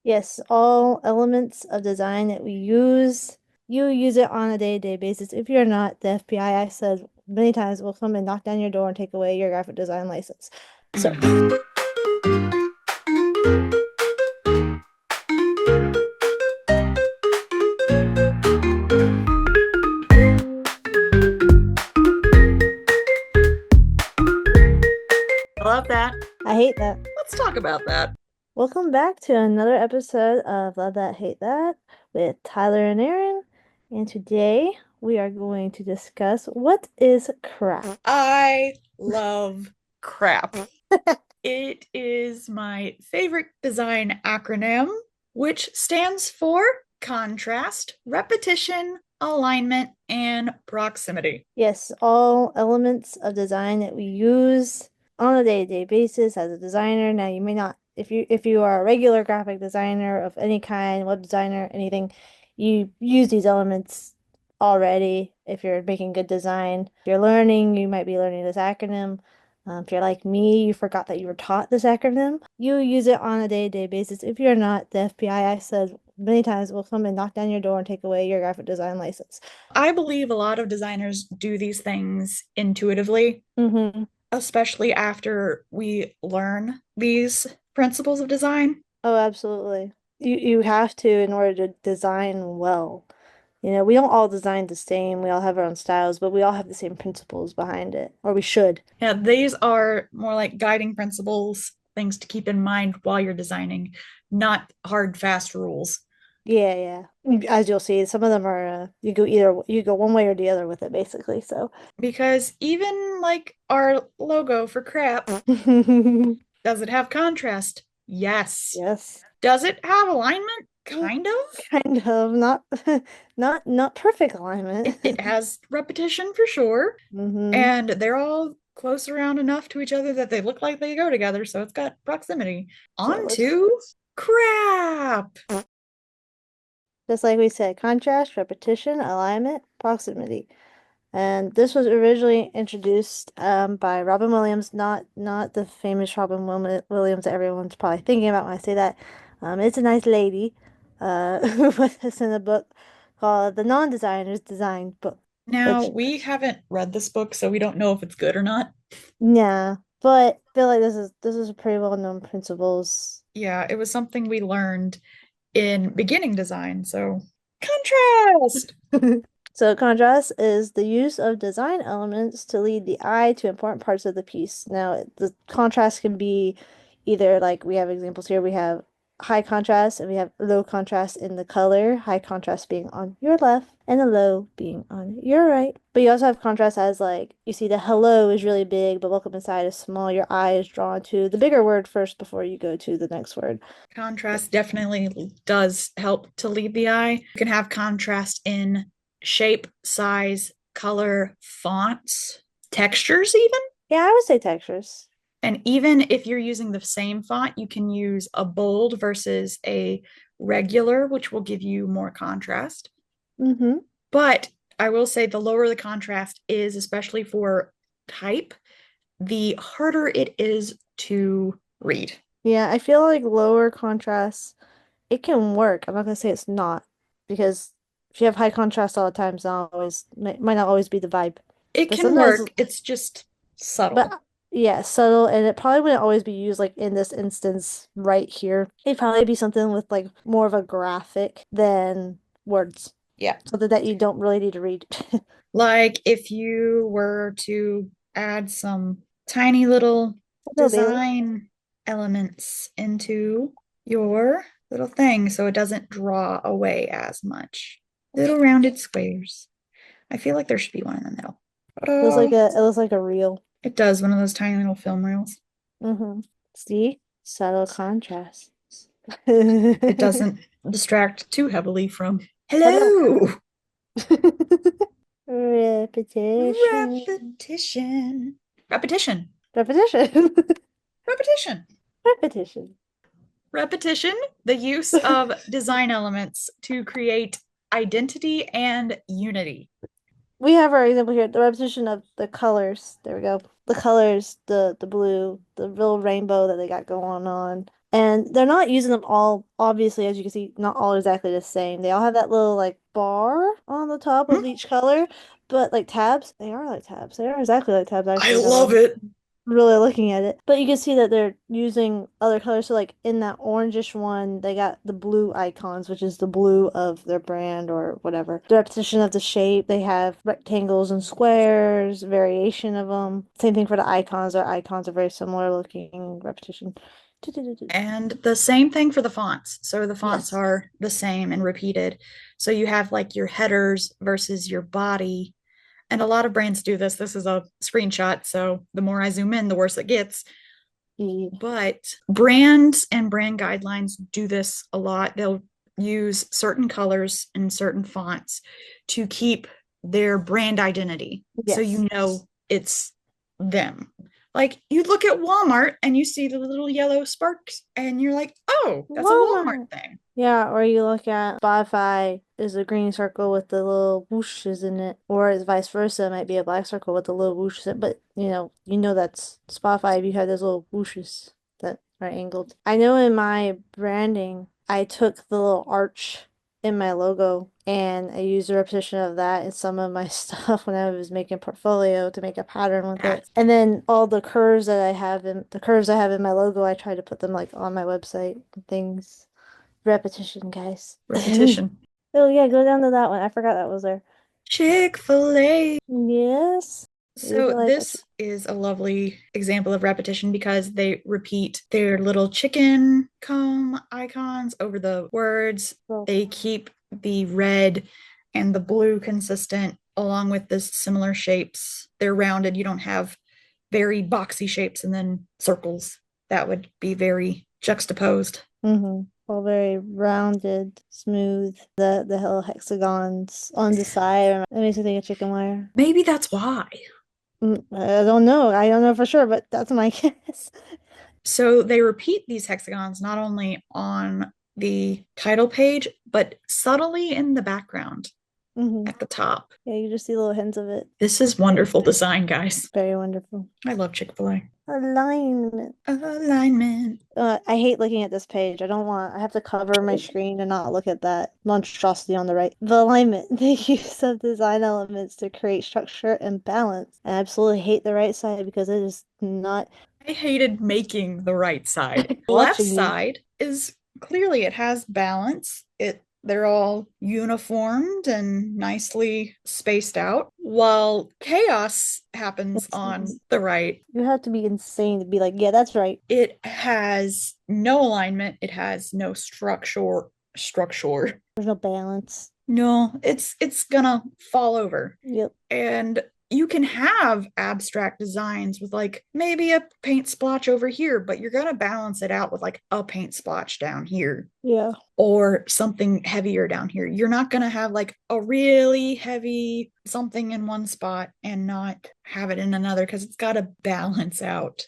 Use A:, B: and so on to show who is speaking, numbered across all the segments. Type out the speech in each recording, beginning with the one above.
A: Yes, all elements of design that we use, you use it on a day-to-day basis. If you're not, the FBI, I said many times, will come and knock down your door and take away your graphic design license. So,
B: I love that.
A: I hate that.
B: Let's talk about that.
A: Welcome back to another episode of Love That, Hate That with Tyler and Aaron. And today we are going to discuss what is crap.
B: I love CRAP. It is my favorite design acronym, which stands for contrast, repetition, alignment, and proximity.
A: Yes, all elements of design that we use on a day-to-day basis as a designer. Now, you may not, if you are a regular graphic designer of any kind, web designer, anything, you use these elements already. If you're making good design, if you're learning, you might be learning this acronym. If you're like me, you forgot that you were taught this acronym. You use it on a day-to-day basis. If you're not, the FBI, said many times, will come and knock down your door and take away your graphic design license.
B: I believe a lot of designers do these things intuitively,
A: Mm-hmm.
B: especially after we learn these principles of design.
A: Oh, absolutely. You have to in order to design well. You know, we don't all design the same. We all have our own styles, but we all have the same principles behind it, or we should.
B: Yeah, these are more like guiding principles, things to keep in mind while you're designing, not hard, fast rules.
A: Yeah, yeah. As you'll see, some of them are you go one way or the other with it basically. So,
B: Because even like our logo for CRAP, does it have contrast? Yes.
A: yes.
B: Does it have alignment? Kind of.
A: Kind of not not perfect alignment.
B: It has repetition for sure.
A: hmm
B: And they're all close around enough to each other that they look like they go together. So it's got proximity.
A: So
B: On
A: let's
B: to CRAP.
A: just like we said, contrast, repetition, alignment, proximity. And this was originally introduced by Robin Williams, not the famous Williams that everyone's probably thinking about when I say that. It's a nice lady who put this in a book called The Non-Designer's Design Book,
B: Now,
A: which,
B: we haven't read this book, so we don't know if it's good or not.
A: yeah, but I feel like this is pretty well-known principles.
B: Yeah, it was something we learned in beginning design. So, contrast.
A: So contrast is the use of design elements to lead the eye to important parts of the piece. Now, the contrast can be either like we have examples here, we have high contrast and we have low contrast in the color, high contrast being on your left and the low being on your right. But you also have contrast as like you see the hello is really big, but welcome inside is small. Your eye is drawn to the bigger word first before you go to the next word.
B: Contrast definitely does help to lead the eye. You can have contrast in shape, size, color, fonts, textures, even.
A: Yeah, I would say textures.
B: And even if you're using the same font, you can use a bold versus a regular, which will give you more contrast.
A: Mm-hmm.
B: But I will say the lower the contrast is, especially for type, the harder it is to read.
A: Yeah, I feel like lower contrast, it can work. I'm not gonna say it's not, because if you have high contrast all the time, it's not always might not always be the vibe.
B: It
A: But
B: can
A: sometimes,
B: work, it's just subtle.
A: but yeah, subtle, and it probably wouldn't always be used like in this instance right here. It'd probably be something with like more of a graphic than words,
B: Yeah.
A: something that you don't really need to read.
B: Like if you were to add some tiny little
A: No, Bailey.
B: design elements into your little thing so it doesn't draw away as much. Little rounded squares. I feel like there should be one in the middle. Ta-da!
A: It looks like a reel.
B: It does, one of those tiny little film reels.
A: See? Subtle contrast.
B: It doesn't distract too heavily from
A: Hello.
B: hello.
A: Repetition.
B: Repetition. Repetition.
A: Repetition.
B: Repetition.
A: Repetition.
B: Repetition, the use of design elements to create identity and unity.
A: We have our example here, the repetition of the colors. There we go. The colors, the blue, the real rainbow that they got going on. And they're not using them all, obviously, as you can see, not all exactly the same. They all have that little like bar on the top
B: Hmm?
A: of each color, but like tabs, they are like tabs. They are exactly like tabs,
B: I
A: actually, now that
B: love
A: I'm
B: it.
A: really looking at it. But you can see that they're using other colors. So like in that orangish one, they got the blue icons, which is the blue of their brand or whatever. The repetition of the shape, they have rectangles and squares, variation of them. Same thing for the icons. Their icons are very similar looking repetition.
B: And the same thing for the fonts. So the fonts
A: Yes.
B: are the same and repeated. So you have like your headers versus your body. And a lot of brands do this. This is a screenshot. So the more I zoom in, the worse it gets.
A: Yeah.
B: But brands and brand guidelines do this a lot. They'll use certain colors and certain fonts to keep their brand identity. So
A: Yes.
B: you know it's them. Like you look at Walmart and you see the little yellow sparks and you're like, oh, that's a Walmart
A: Walmart.
B: thing.
A: Yeah, or you look at Spotify is a green circle with the little whooshes in it, or it's vice versa. It might be a black circle with the little whooshes in it, but you know that's Spotify if you have those little whooshes that are angled. I know in my branding, I took the little arch in my logo and I used a repetition of that in some of my stuff when I was making portfolio to make a pattern with
B: That
A: it. And then all the curves I have in my logo, I try to put them like on my website and things. Repetition, guys.
B: repetition.
A: Oh yeah, go down to that one. I forgot that was there.
B: Chick-fil-A.
A: Yes. You
B: So
A: feel like
B: this is a lovely example of repetition because they repeat their little chicken comb icons over the words.
A: well,
B: They keep the red and the blue consistent along with the similar shapes. They're rounded. You don't have very boxy shapes and then circles. That would be very juxtaposed.
A: all very rounded, smooth. The little hexagons on the side. It makes me think of chicken wire.
B: Maybe that's why.
A: I don't know. I don't know for sure, but that's my guess.
B: So they repeat these hexagons not only on the title page, but subtly in the background
A: hmm
B: at the top.
A: Yeah, you just see little hints of it.
B: This is wonderful design, guys.
A: Very wonderful.
B: I love Chick-fil-A.
A: Alignment.
B: Alignment.
A: I hate looking at this page. I have to cover my screen and not look at that monstrosity on the right. The alignment, the use of design elements to create structure and balance. I absolutely hate the right side because it is not
B: I hated making the right side. The left
A: watching you.
B: side is clearly it has balance. They're all uniformed and nicely spaced out, while chaos happens on the right.
A: You have to be insane to be like, yeah, that's right.
B: It has no alignment, it has no structure.
A: There's no balance.
B: No, it's gonna fall over.
A: Yep.
B: And you can have abstract designs with like maybe a paint splotch over here, but you're gonna balance it out with like a paint splotch down here
A: Yeah.
B: or something heavier down here. You're not gonna have like a really heavy something in one spot and not have it in another because it's gotta balance out.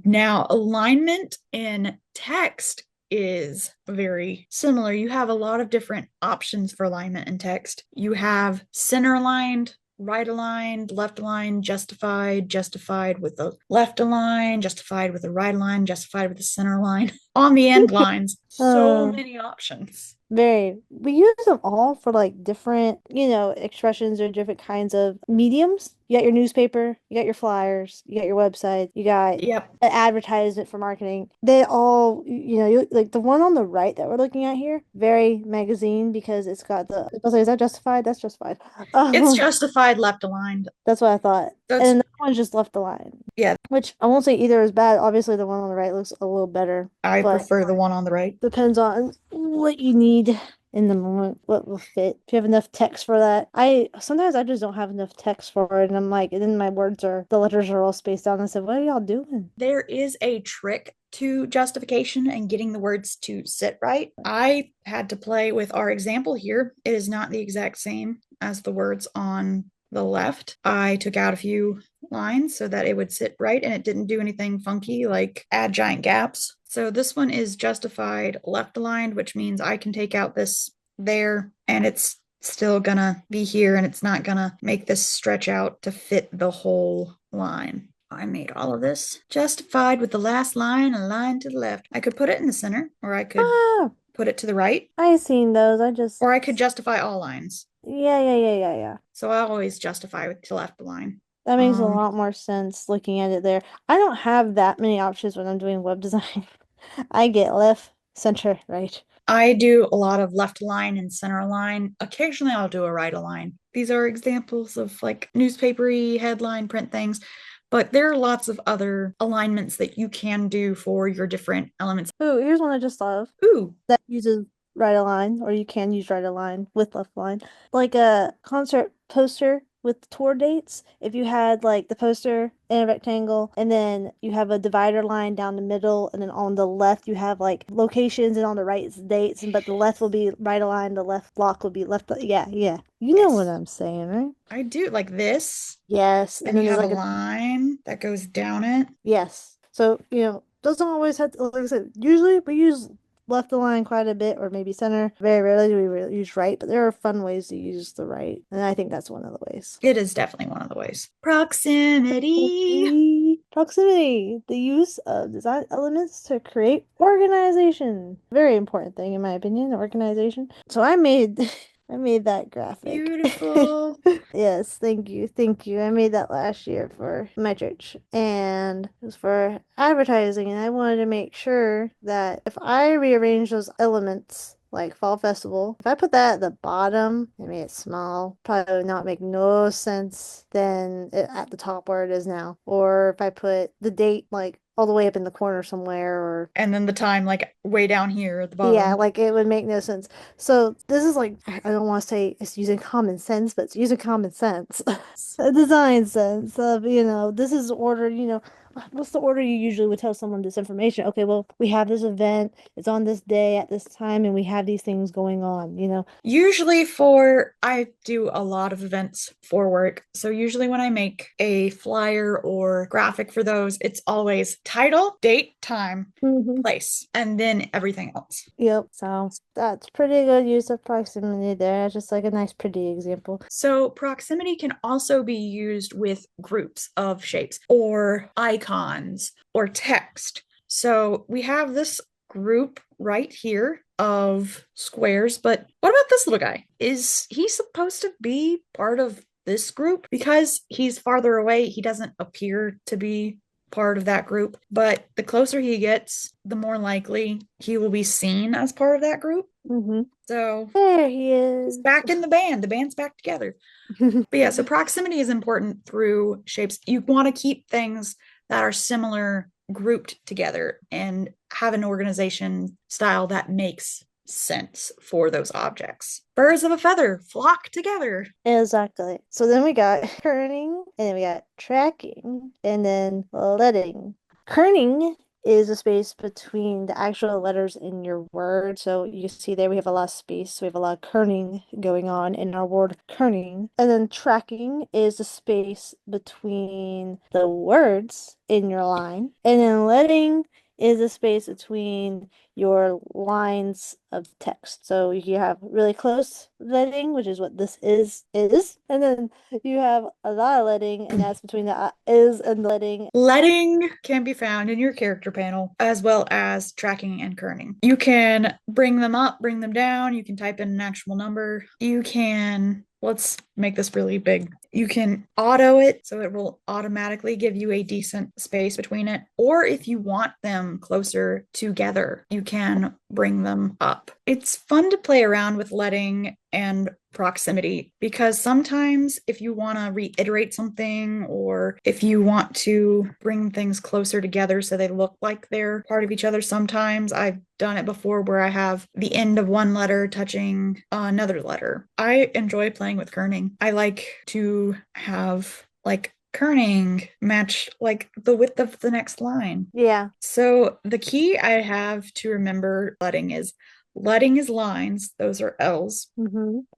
B: Now, alignment in text is very similar. You have a lot of different options for alignment in text. You have center aligned, right aligned, left aligned, justified, justified with the left align, justified with the right align, justified with the center line. On the end lines, so
A: Uh,
B: many options.
A: we use them all for like different, expressions or different kinds of mediums. You got your newspaper, you got your flyers, you got your website, you got
B: Yep.
A: an advertisement for marketing. They all, like the one on the right that we're looking at here, very magazine because it's got the, I was gonna say, is that justified? That's justified.
B: It's
A: Um,
B: justified left aligned.
A: that's what I thought.
B: That's,
A: And that one's just left the line,
B: yeah,
A: which I won't say either is bad. Obviously, the one on the right looks a little better,
B: I
A: but
B: prefer the one on the right.
A: depends on what you need in the moment, what will fit. If you have enough text for that. I just don't have enough text for it, and I'm like, and then the letters are all spaced out, and I said, what are y'all doing?
B: There is a trick to justification and getting the words to sit right. I had to play with our example here. It is not the exact same as the words on the left. I took out a few lines so that it would sit right and it didn't do anything funky like add giant gaps. So this one is justified left aligned, which means I can take out this there and it's still gonna be here and it's not gonna make this stretch out to fit the whole line. I made all of this justified with the last line aligned to the left. I could put it in the center, or I could
A: Ah,
B: put it to the right,
A: I seen those. I just,
B: or I could justify all lines.
A: yeah.
B: So I always justify with the left line.
A: That makes a
B: Um,
A: lot more sense looking at it there. I don't have that many options when I'm doing web design. I get left, center, right.
B: I do a lot of left line and center line. Occasionally I'll do a right align. These are examples of like newspapery headline print things, but there are lots of other alignments that you can do for your different elements.
A: Ooh, here's one I just thought of
B: Ooh,
A: that uses right align, or you can use right align with left line. Like a concert poster with tour dates. If you had like the poster in a rectangle, and then you have a divider line down the middle, and then on the left you have like locations, and on the right is dates, and but the left will be right align, the left block will be left. Yeah. You know what
B: yes,
A: I'm saying, right?
B: I do like this.
A: Yes. And
B: And
A: then
B: you
A: there's
B: have a
A: like a
B: line that goes down it.
A: yes. So, doesn't always have to, like I said, usually we use left align quite a bit, or maybe center. Very rarely do we really use right, but there are fun ways to use the right. And I think that's one of the ways.
B: It is definitely one of the ways. Proximity.
A: Proximity, the use of design elements to create organization. Very important thing in my opinion, organization. So I made I made that graphic.
B: Beautiful.
A: Yes, thank you. Thank you. I made that last year for my church, and it was for advertising, and I wanted to make sure that if I rearrange those elements like Fall Festival, if I put that at the bottom and made it small, probably would not make no sense than it at the top where it is now. Or if I put the date like all the way up in the corner somewhere, or
B: And then the time, like way down here at the
A: yeah,
B: bottom.
A: like it would make no sense. So this is like, I don't want to say it's using common sense, but it's using common sense. A design sense of, this is the order, what's the order you usually would tell someone this information? Okay, well, we have this event, it's on this day at this time, and we have these things going on.
B: Usually I do a lot of events for work. So usually when I make a flyer or graphic for those, it's always title, date, time,
A: Hmm.
B: place, and then everything else.
A: Yep, so that's pretty good use of proximity there. Just like a nice pretty example.
B: So proximity can also be used with groups of shapes or icons or text. So we have this group right here of squares, but what about this little guy? Is he supposed to be part of this group? Because he's farther away, he doesn't appear to be part of that group, but the closer he gets, the more likely he will be seen as part of that group.
A: Hmm.
B: So
A: There he
B: he's
A: is.
B: back in the band. The band's back together. But yeah, so proximity is important through shapes. You want to keep things that are similar grouped together and have an organization style that makes sense for those objects. Birds of a feather flock together.
A: Exactly. So then we got kerning, and then we got tracking, and then letting. Kerning is a space between the actual letters in your word. So you see there we have a lot of space. So we have a lot of kerning going on in our word kerning. And then tracking is the space between the words in your line. And then letting is the space between your lines of text. So you have really close letting, which is what this is, and then you have a lot of letting, and that's between the is and the letting.
B: Letting can be found in your character panel, as well as tracking and kerning. You can bring them up, bring them down. You can type in an actual number. You can, let's make this really big. You can auto it so it will automatically give you a decent space between it. Or if you want them closer together, you can bring them up. It's fun to play around with letting and proximity because sometimes if you want to reiterate something or if you want to bring things closer together so they look like they're part of each other, sometimes I've done it before where I have the end of one letter touching another letter. I enjoy playing with kerning. I like to have like kerning match like the width of the next line.
A: Yeah.
B: So the key I have to remember letting is lines, those are L's.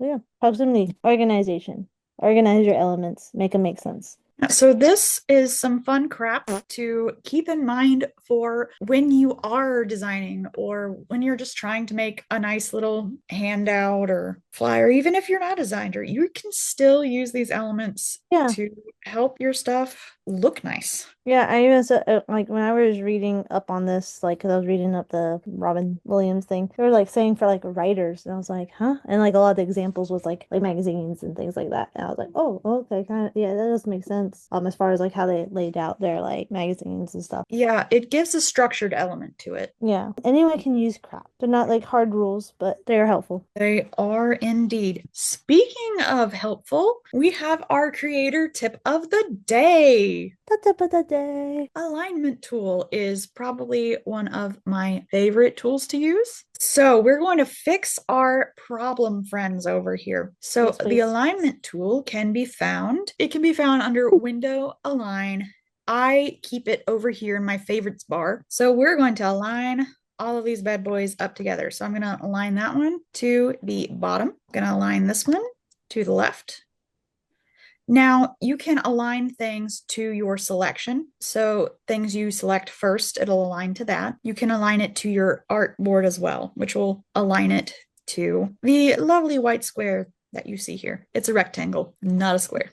A: Yeah. Proximity, organization. Organize your elements, make them make sense.
B: So this is some fun crap to keep in mind for when you are designing or when you're just trying to make a nice little handout or flyer. Even if you're not a designer, you can still use these elements
A: Yeah.
B: to help your stuff look nice.
A: Yeah, I even said like when I was reading up on this, like 'cause I was reading up the Robin Williams thing, they were like saying for like writers, and I was like, huh? And like a lot of the examples was like magazines and things like that, and I was like, oh, okay, kind of, yeah, that does make sense. As far as like how they laid out their like magazines and stuff.
B: Yeah, it gives a structured element to it.
A: Yeah, anyone can use crap. They're not like hard rules, but they are helpful.
B: They are indeed. Speaking of helpful, we have our creator tip of the day.
A: The tip of the day.
B: Alignment tool is probably one of my favorite tools to use. So we're going to fix our problem friends over here. So
A: Yes,
B: the
A: please.
B: alignment tool can be found. It can be found under Window Align. I keep it over here in my favorites bar. So we're going to align all of these bad boys up together. So I'm going to align that one to the bottom. I'm going to align this one to the left. Now, you can align things to your selection. So, things you select first, it'll align to that. You can align it to your artboard as well, which will align it to the lovely white square that you see here. It's a rectangle, not a square.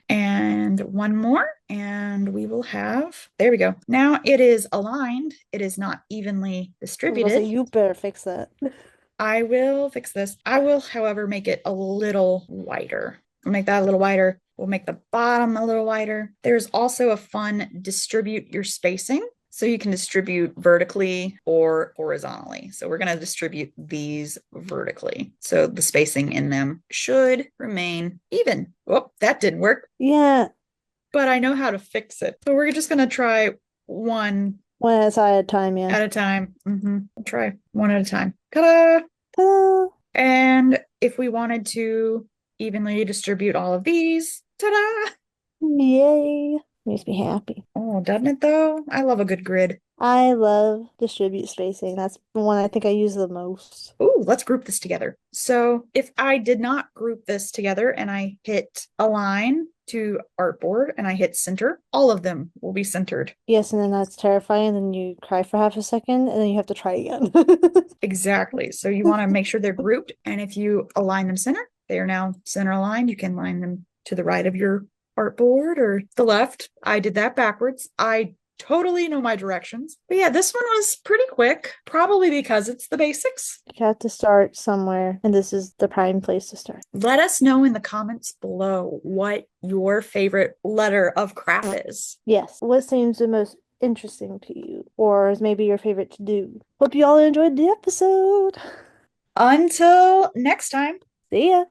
B: And one more, and we will have, there we go. Now it is aligned, it is not evenly
A: I was gonna say
B: distributed.
A: you better fix that.
B: I will fix this. I will, however, make it a little wider. I'll make that a little wider. We'll make the bottom a little wider. There's also a fun distribute your spacing. So you can distribute vertically or horizontally. So we're going to distribute these vertically. So the spacing in them should remain even. Oh, that didn't work,
A: Yeah,
B: but I know how to fix it. So we're just going to try one
A: one at a time. Yeah.
B: at a time. Try one at a time. Ta-da!
A: Ta-da!
B: And if we wanted to evenly distribute all of these, ta-da!
A: Yay! Makes me happy.
B: Oh, doesn't it though? I love a good grid.
A: I love distribute spacing. That's the one I think I use the most.
B: Ooh, let's group this together. So if I did not group this together and I hit align to artboard and I hit center, all of them will be centered.
A: Yes, and then that's terrifying. Then you cry for half a second, and then you have to try again.
B: Exactly. So you want to make sure they're grouped. And if you align them center, they are now center aligned. You can line them to the right of your artboard or the left. I did that backwards. I totally know my directions. But yeah, this one was pretty quick, probably because it's the basics.
A: You have to start somewhere, and this is the prime place to start.
B: Let us know in the comments below what your favorite letter of crap is.
A: Yes, what seems the most interesting to you, or is maybe your favorite to do? Hope you all enjoyed the episode.
B: Until next time.
A: See ya.